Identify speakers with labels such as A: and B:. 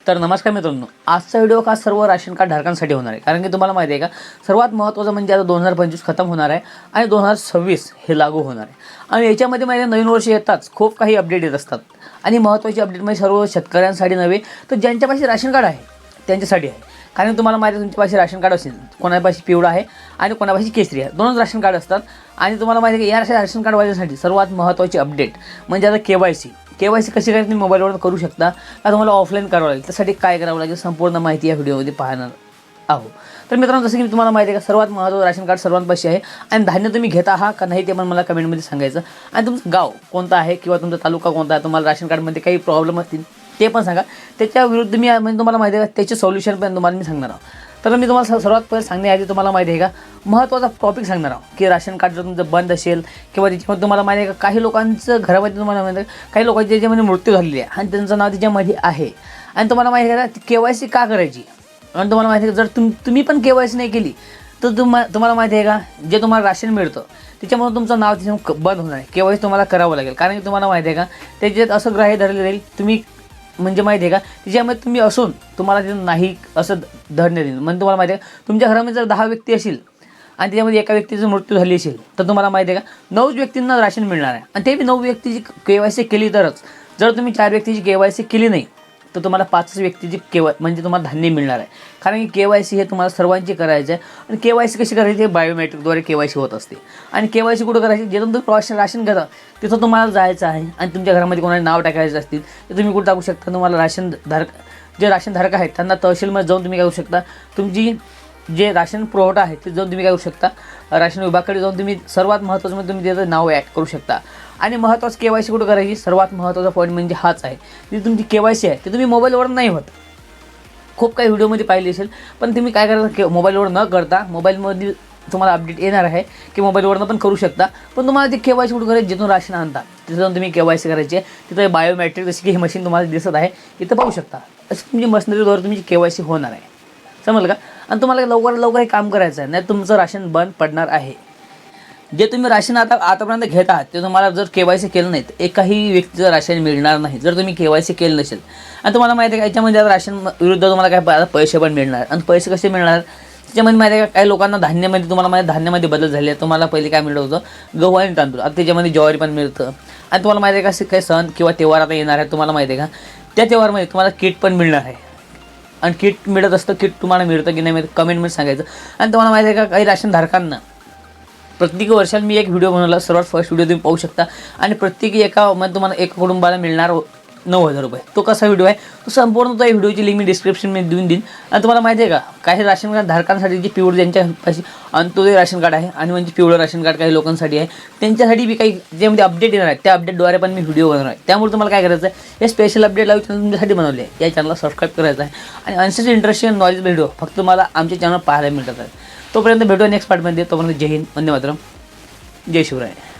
A: तर नमस्कार मित्रांनो, आजचा व्हिडिओ खास सर्व राशन कार्ड धारकांसाठी होणार आहे. कारण की तुम्हाला माहिती आहे का, सर्वात महत्त्वाचं म्हणजे आता 2025 खतम होणार आहे आणि 2026 हे लागू होणार आहे. आणि याच्यामध्ये माहिती आहे, नवीन वर्ष येताच खूप काही अपडेट येत असतात आणि महत्त्वाची अपडेट म्हणजे सर्व शेतकऱ्यांसाठी नव्हे तर ज्यांच्यापाशी राशन कार्ड आहे त्यांच्यासाठी आहे. कारण तुम्हाला माहिती आहे, तुमच्यापाशी राशन कार्ड असेल, कोणापाशी पिवळं आहे आणि कोणापाशी केसरी आहे, दोनच राशन कार्ड असतात. आणि तुम्हाला माहिती आहे की या राशन कार्डवाल्यांसाठी सर्वात महत्त्वाची अपडेट म्हणजे आता KYC कशी काय तुम्ही मोबाईलवरून करू शकता का तुम्हाला ऑफलाईन करावं लागेल, त्यासाठी काय करावं लागेल संपूर्ण माहिती या व्हिडिओमध्ये पाहणार आहोत. तर मित्रांनो, जसं की तुम्हाला माहिती आहे का, सर्वात महत्त्वाचं राशन कार्ड सर्वांपाशी आहे आणि धान्य तुम्ही घेत आहात का नाही ते पण मला कमेंटमध्ये सांगायचं. आणि तुमचं गाव कोणतं आहे किंवा तुमचा तालुका कोणता आहे, तुम्हाला राशन कार्डमध्ये काही प्रॉब्लेम असतील ते पण सांगा. त्याच्या विरुद्ध मी म्हणजे तुम्हाला माहिती आहे का, त्याचे सोल्युशन पण तुम्हाला मी सांगणार आहोत. तर मी तुम्हाला सर्वात पहिले सांगण्याआधी तुम्हाला माहिती आहे का, महत्त्वाचा टॉपिक सांगणार आहोत की राशन कार्ड जर तुमचं बंद असेल किंवा त्याच्यामध्ये तुम्हाला माहिती आहे का, काही लोकांचं घरामध्ये तुम्हाला माहिती आहे काही लोकांची त्याच्यामध्ये मृत्यू झालेली आहे आणि त्यांचं नाव त्याच्यामध्ये आहे. आणि तुम्हाला माहिती आहे का, KYC का करायची. आणि तुम्हाला माहिती आहे का, जर तुम्ही पण KYC नाही केली तर तुम्हाला माहिती आहे का, जे तुम्हाला राशन मिळतं त्याच्यामुळे तुमचं नाव त्याच्या बंद होणार आहे. KYC तुम्हाला करावं लागेल. कारण की तुम्हाला माहिती आहे का, त्याच्यात असं ग्राह्य धरले जाईल तुम्ही म्हणजे माहिती आहे का, त्याच्यामध्ये तुम्ही असून तुम्हाला तिथं नाही असं धरण्यात येईल. म्हणजे तुम्हाला माहिती आहे का, तुमच्या घरामध्ये जर 10 व्यक्ती असतील आणि त्याच्यामध्ये एका व्यक्तीचा मृत्यू झाली असेल तर तुम्हाला माहिती आहे का, 9 व्यक्तींना राशन मिळणार आहे. आणि ते 9 व्यक्तीची KYC केली तरच. जर तुम्ही 4 व्यक्तीची KYC केली नाही तर तुम्हाला 5 व्यक्तीची म्हणजे तुम्हाला धान्य मिळणार आहे. कारण की KYC हे तुम्हाला सर्वांची करायचं आहे. आणि KYC कशी करायची, बायोमेट्रिकद्वारे KYC होत असते. आणि KYC कुठं करायची, जिथून तुम्ही राशन घेता तिथं तुम्हाला जायचं आहे. आणि तुमच्या घरामध्ये कोणाला नाव टाकायचं असतील तर तुम्ही कुठं टाकू शकता. तुम्हाला जे राशनधारक आहेत त्यांना तहसीलमध्ये जाऊन तुम्ही काय करू शकता, तुमची जे राशन पुरवठा आहे ते जाऊन तुम्ही काय करू शकता, राशन विभागाकडे जाऊन तुम्ही सर्वात महत्त्वाचं म्हणजे तुम्ही त्याचं नाव ॲड करू शकता. आणि महत्त्वाचं KYC कुठं करायची, सर्वात महत्त्वाचा पॉईंट म्हणजे हाच आहे. जी तुमची KYC आहे ते तुम्ही मोबाईलवर नाही होत. खूप काही व्हिडिओमध्ये पाहिली असेल, पण तुम्ही काय करायचं, मोबाईलवर न करता मोबाईलमध्ये तुम्हाला अपडेट येणार आहे की मोबाईलवरनं पण करू शकता. पण तुम्हाला ते KYC कुठं करायची, जिथून राशन आणता तिथं जाऊन तुम्ही KYC करायची आहे. तिथं बायोमेट्रिक जशी की ही मशीन तुम्हाला दिसत आहे इथं पाहू शकता. अशी तुमची मशिनरीद्वारे तुमची KYC होणार आहे. समजलं का. आणि तुम्हाला लवकर हे काम करायचं आहे, नाही तुमचं राशन बंद पडणार आहे. जे तुम्ही राशन आतापर्यंत घेत आहात ते तुम्हाला जर KYC केलं नाही तर एकाही व्यक्तीचं राशन मिळणार नाही जर तुम्ही KYC केलं नसेल. आणि तुम्हाला माहिती आहे का, याच्यामध्ये आता राशन विरुद्ध तुम्हाला काय पैसे पण मिळणार. आणि पैसे कसे मिळणार, त्याच्यामध्ये माहिती आहे का, काही लोकांना धान्यामध्ये तुम्हाला माहिती धान्यामध्ये बदल झाले आहे. तुम्हाला पहिले काय मिळत होतं, गहू आणि तांदूळ, आता त्याच्यामध्ये ज्वारी पण मिळतं. आणि तुम्हाला माहिती आहे का, काही सण किंवा त्योहार आता येणार आहे, तुम्हाला माहिती आहे का, त्या त्योहारमध्ये तुम्हाला किट पण मिळणार आहे. आणि किट मिळत असतं, किट तुम्हाला मिळतं की नाही मिळतं कमेंटमध्ये सांगायचं. आणि तुम्हाला माहिती आहे का, काही राशनधारकांना प्रत्येक वर्षाला मी एक व्हिडिओ बनवला, सर्वात फर्स्ट व्हिडिओ तुम्ही पाहू शकता. आणि प्रत्येकी म्हणजे तुम्हाला एका कुटुंबाला मिळणार 9,000 रुपये. तो कसा व्हिडिओ आहे, तो संपूर्ण तो व्हिडिओची लिंक मी डिस्क्रिप्शनमध्ये देऊन देईन. आणि तुम्हाला माहिती आहे का, काही राशन कार्ड धारकांसाठी जे पिवळं ज्यांच्यापाशी अंत्योदय राशन कार्ड आहे आणि म्हणजे पिवळं राशन कार्ड काही लोकांसाठी आहे, त्यांच्यासाठी बी काही ज्यामध्ये अपडेट येणार आहे त्या अपडेटद्वारे पण मी व्हिडिओ बनवणार आहे. त्यामुळे तुम्हाला काय करायचं आहे, हे स्पेशल अपडेट लाईव्ह चॅनल तुमच्यासाठी बनवले आहे. या चॅनलला सबस्क्राईब करायचं आहे. आणि अनसेस इंटरेस्टिंग नॉलेज व्हिडिओ फक्त तुम्हाला आमच्या चॅनल पाहायला मिळतात आहे. तोपर्यंत भेटूया नेक्स्ट पार्टमध्ये. तोपर्यंत जय हिंद, वंदे मातरम, जय शिवराय.